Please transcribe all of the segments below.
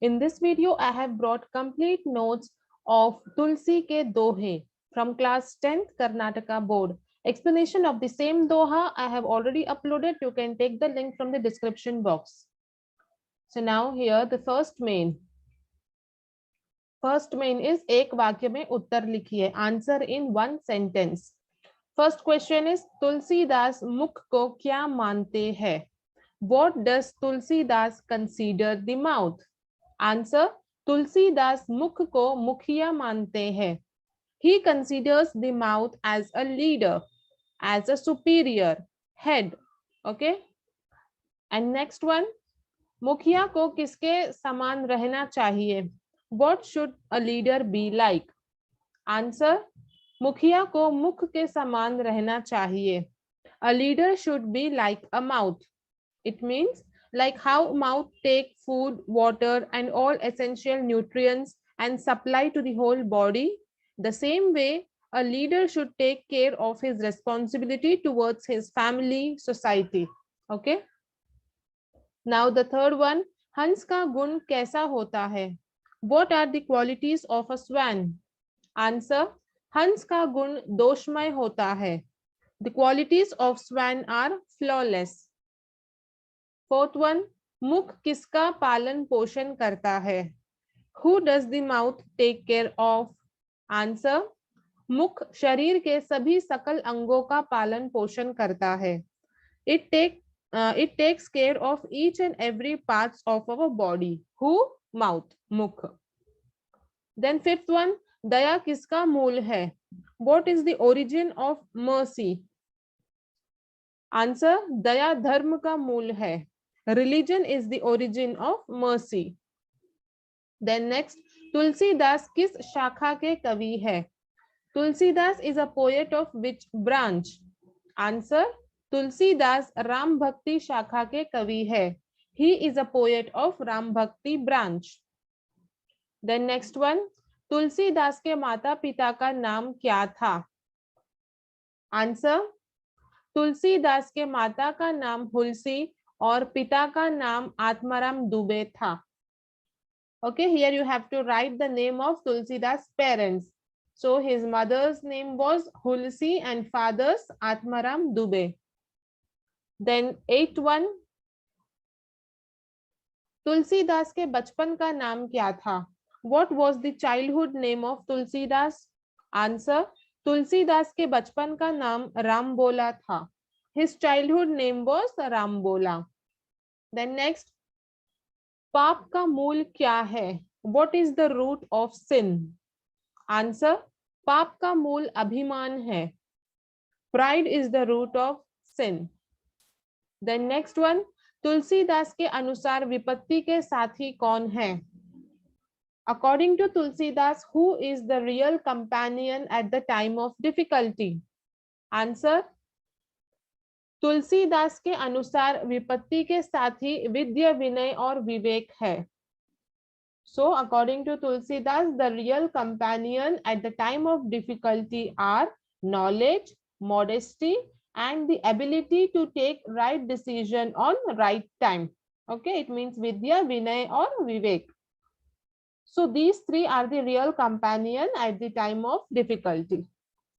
In this video, I have brought complete notes of Tulsi Ke Dohe from class 10th Karnataka board. Explanation of the same doha I have already uploaded. You can take the link from the description box. So now here the first main is एक वाक्य में उत्तर लिखिए. Answer in one sentence. First question is Tulsidas मुख को क्या मानते हैं? What does Tulsidas consider the mouth? Answer, Tulsidas मुख को मुखिया मानते हैं. He considers the mouth as a leader, as a superior head. Okay. And next one, मुखिया को किसके समान रहना चाहिए? What should a leader be like? Answer, मुखिया को मुख के समान रहना चाहिए. A leader should be like a mouth. It means like how mouth take food, water, and all essential nutrients and supply to the whole body. The same way, a leader should take care of his responsibility towards his family, society. Okay. Now the third one, हंस का गुण कैसा होता है? What are the qualities of a swan? Answer, हंस का गुण दोषमय होता है. The qualities of swan are flawless. Fourth one, मुख किसका पालन पोषण करता है? Who does the mouth take care of? Answer, मुख शरीर के सभी सकल अंगों का पालन पोषण करता है. It takes care of each and every parts of our body. Who? Mouth, मुख. Then fifth one, दया किसका मूल है? What is the origin of mercy? Answer, दया धर्म का मूल है. Religion is the origin of mercy. Then next, Tulsidas किस शाखा के कवि है? Tulsidas is a poet of which branch? Answer, Tulsidas Ram भक्ति शाखा के कवि है. He is a poet of Ram भक्ति branch. Then next one, Tulsidas के माता पिता का नाम क्या था? Answer, तुलसीदास के माता का नाम हुलसी और पिता का नाम आत्माराम दुबे था. Okay, here you have to write the name of Tulsidas' parents. So his mother's name was Hulsi and father's Atmaram Dubey. Then eighth one, Tulsidas के बचपन का नाम क्या था? What was the childhood name of Tulsidas? Answer, Tulsidas के बचपन का नाम रामबोला था. His childhood name was रामबोला. Then next, पाप का मूल क्या है? What is the root of sin? Answer, पाप का मूल अभिमान है. Pride is the root of sin. Then next one, Tulsidas के अनुसार विपत्ति के साथी कौन है? According to Tulsidas, who is the real companion at the time of difficulty? Answer, Tulsidas के अनुसार विपत्ति के साथी विद्या, विनय और विवेक है. So according to Tulsidas, the real companion at the time of difficulty are knowledge, modesty, and the ability to take right decision on right time. Okay, it means vidya, vinay or vivek. So these three are the real companion at the time of difficulty.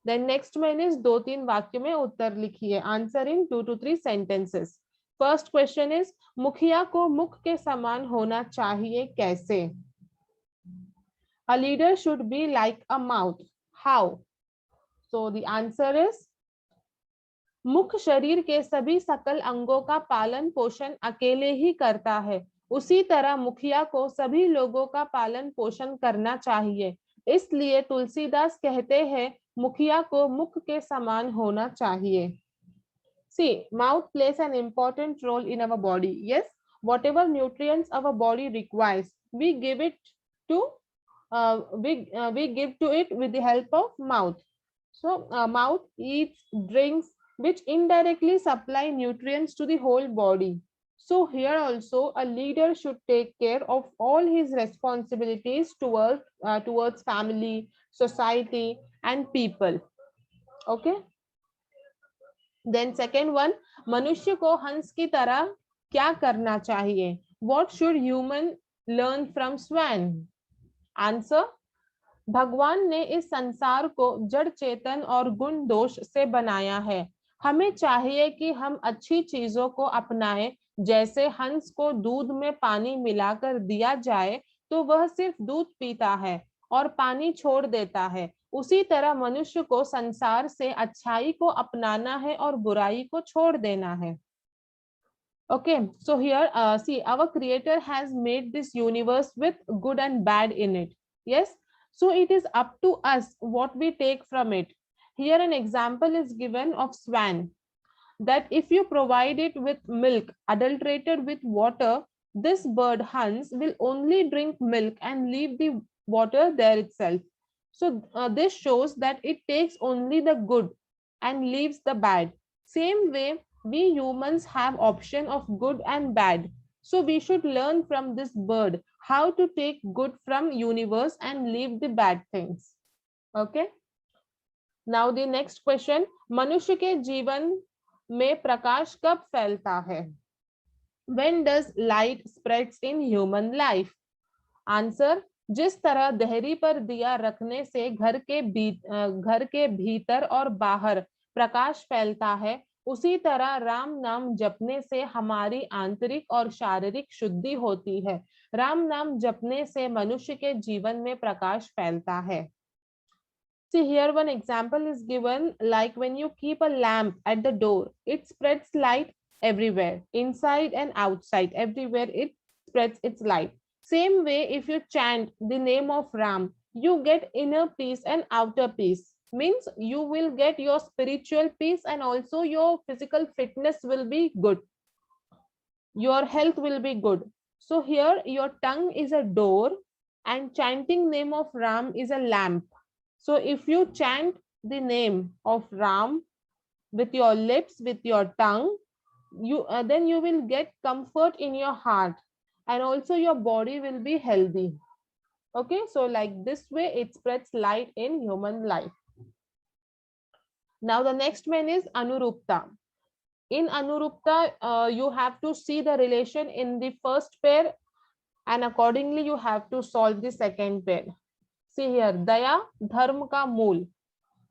Then next one is दो तीन वाक्य में उत्तर लिखिए. Answer in 2 to 3 sentences. First question is मुखिया को मुख के समान होना चाहिए कैसे? A leader should be like a mouth. How? So the answer is मुख शरीर के सभी सकल अंगों का पालन पोषण अकेले ही करता है. उसी तरह मुखिया को सभी लोगों का पालन पोषण करना चाहिए. इसलिए तुलसीदास कहते हैं मुखिया को मुख के समान होना चाहिए. See, mouth plays an important role in our body. Yes, whatever nutrients our body requires, we give it to we give to it with the help of mouth. So mouth eats, drinks, which indirectly supply nutrients to the whole body. So here also a leader should take care of all his responsibilities towards family, society, and people. Okay. Then second one, मनुष्य को हंस की तरह क्या करना चाहिए? What should human learn from Swan? Answer: भगवान ने इस संसार को जड़ चेतन और गुण दोष से बनाया है। हमें चाहिए कि हम अच्छी चीजों को अपनाएं। जैसे हंस को दूध में पानी मिलाकर दिया जाए तो वह सिर्फ दूध पीता है और पानी छोड़ देता है, उसी तरह मनुष्य को संसार से अच्छाई को अपनाना है और बुराई को छोड़ देना है। Okay, so here, see, our creator has made this universe with good and bad in it. Yes, so it is up to us what we take from it. Here an example is given of swan, that if you provide it with milk adulterated with water, this bird Hans will only drink milk and leave the water there itself. So this shows that it takes only the good and leaves the bad. Same way, we humans have option of good and bad. So we should learn from this bird how to take good from universe and leave the bad things. Okay. Now the next question, मनुष्य के जीवन में प्रकाश कब फैलता है? When does light spreads in human life? Answer: जिस तरह देहरी पर दिया रखने से घर के भीतर और बाहर प्रकाश फैलता है, उसी तरह राम नाम जपने से हमारी आंतरिक और शारीरिक शुद्धि होती है। राम नाम जपने से मनुष्य के जीवन में प्रकाश फैलता है। See, here one example is given, like when you keep a lamp at the door, it spreads light everywhere, inside and outside, everywhere it spreads its light. Same way, if you chant the name of Ram, you get inner peace and outer peace. Means you will get your spiritual peace and also your physical fitness will be good. Your health will be good. So here your tongue is a door and chanting name of Ram is a lamp. So if you chant the name of Ram with your lips, with your tongue, then you will get comfort in your heart and also your body will be healthy. Okay, so like this way it spreads light in human life. Now the next one is Anurupta. In Anurupta, you have to see the relation in the first pair and accordingly you have to solve the second pair. See here, Daya, Dharma ka mool.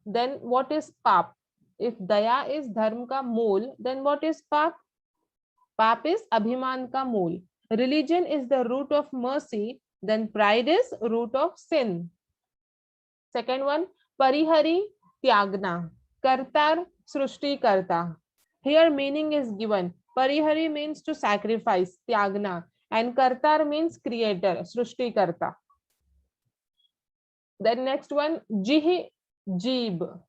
Then what is Pap? If Daya is Dharma ka mool, then what is Pap? Pap is Abhiman ka mool. Religion is the root of mercy, then pride is root of sin. Second one, Parihari Tyagna. Kartar Srushti Karta. Here meaning is given. Parihari means to sacrifice, Tyagna, and Kartar means creator, Srushti Karta. Then next one, Jihi Jeeb.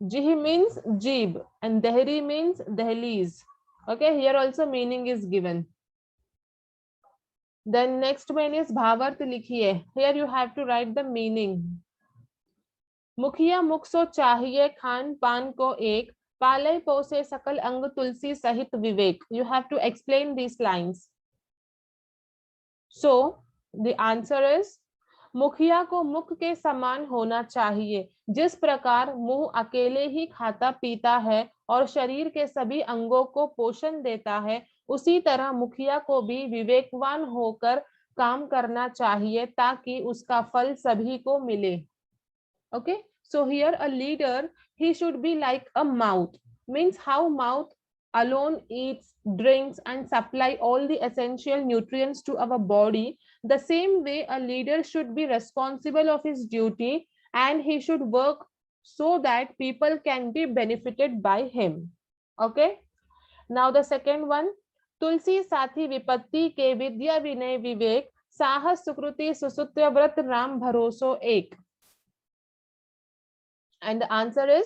Jihi means Jeeb and Dehri means Dehliz. Okay, here also meaning is given. Then next one is Bhavarth likhiye. Here you have to write the meaning. मुखिया मुख सो चाहिए खान पान को एक, पाले पोसे सकल अंग तुलसी सहित विवेक. You have to explain these lines. So the answer is, मुखिया को मुख के समान होना चाहिए. जिस प्रकार मुंह अकेले ही खाता पीता है और शरीर के सभी अंगों को पोषण देता है, उसी तरह मुखिया को भी विवेकवान होकर काम करना चाहिए ताकि उसका फल सभी को मिले. Okay, so here a leader, he should be like a mouth. Means how mouth alone eats, drinks and supply all the essential nutrients to our body. The same way a leader should be responsible of his duty and he should work so that people can be benefited by him. Okay. Now the second one, तुलसी साथी विपत्ति के विद्या विनय विवेक, साहस सुकृति सुसूत्र व्रत राम भरोसो एक. And the answer is,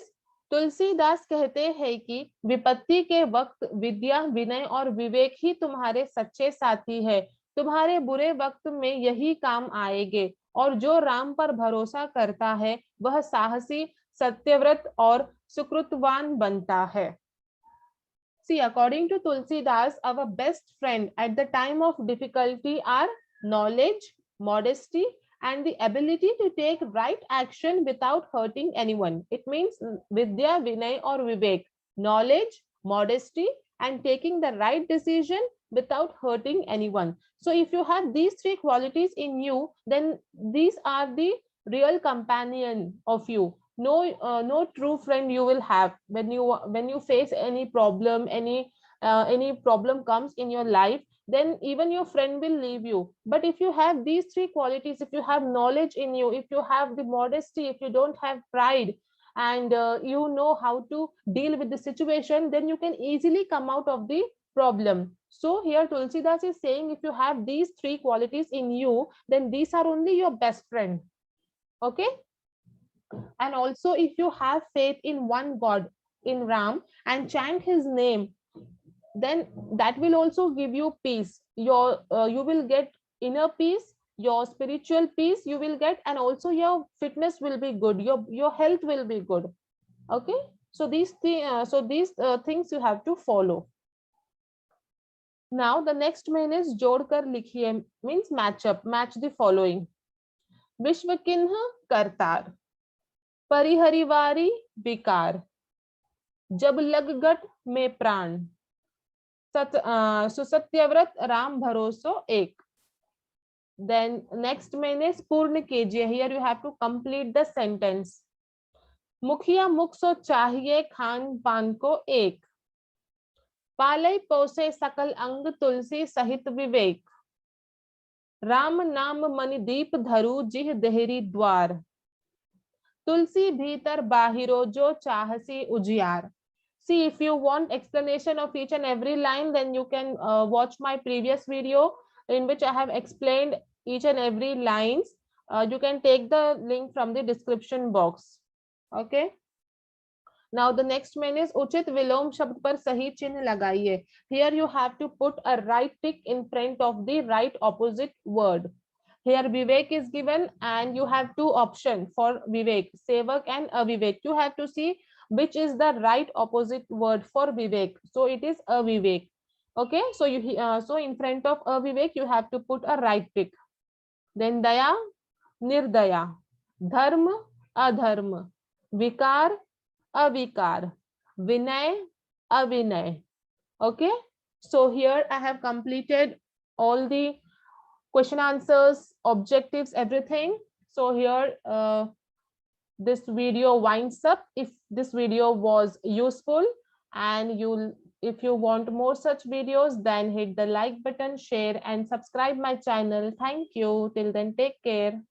Tulsidas कहते हैं कि विपत्ति के वक्त विद्या विनय और विवेक ही तुम्हारे सच्चे साथी है. तुम्हारे बुरे वक्त में यही काम आएंगे और जो राम पर भरोसा करता है वह साहसी, सत्यव्रत और सुकृतवान बनता है. See, according to Tulsidas, our best friend at the time of difficulty are knowledge, modesty, and the ability to take right action without hurting anyone. It means Vidya, Vinay or Vivek, knowledge, modesty, and taking the right decision without hurting anyone. So if you have these three qualities in you, then these are the real companion of you. No true friend you will have when you face any problem, any problem comes in your life, then even your friend will leave you. But if you have these three qualities, if you have knowledge in you, if you have the modesty, if you don't have pride, and you know how to deal with the situation, then you can easily come out of the problem. So here Tulsidas is saying, if you have these three qualities in you, then these are only your best friend. Okay. And also, if you have faith in one God, in Ram, and chant his name, then that will also give you peace. You will get inner peace, your spiritual peace you will get, and also your fitness will be good, your health will be good. Okay. So these things you have to follow. Now the next main is जोड़ कर लिखिए, means match up, match the following. विश्व किन्ह करतार, परिहरिवारी विकार, जब लग गट में प्राण, सुसत्यव्रत राम भरोसो एक. Then next main is पूर्ण कीजिए. Here you have to complete the sentence. मुखिया मुख सो चाहिए खान पान को एक, पालय पोसे सकल अंग तुलसी सहित विवेक, राम नाम मणि दीप धरु जिह देहरी द्वार, तुलसी भीतर बाहिरो जो चाहसी उजियार. See, if you want explanation of each and every line, then you can watch my previous video in which I have explained each and every lines. You can take the link from the description box. Okay. Now the next main is उचित विलोम शब्द पर सही चिन्ह लगाइए. Here you have to put a right tick in front of the right opposite word. Here Vivek is given and you have two options for Vivek, Sevak and Avivek. You have to see which is the right opposite word for Vivek. So it is Avivek. Okay, so so in front of Avivek you have to put a right tick. Then Daya, Nirdaya, Dharma, Adharma, Vikar, Avikar, Vinay, Avinay. Okay, so here I have completed all the question answers, objectives, everything. So here this video winds up. If this video was useful and if you want more such videos, then hit the like button, share and subscribe my channel. Thank you. Till then, take care.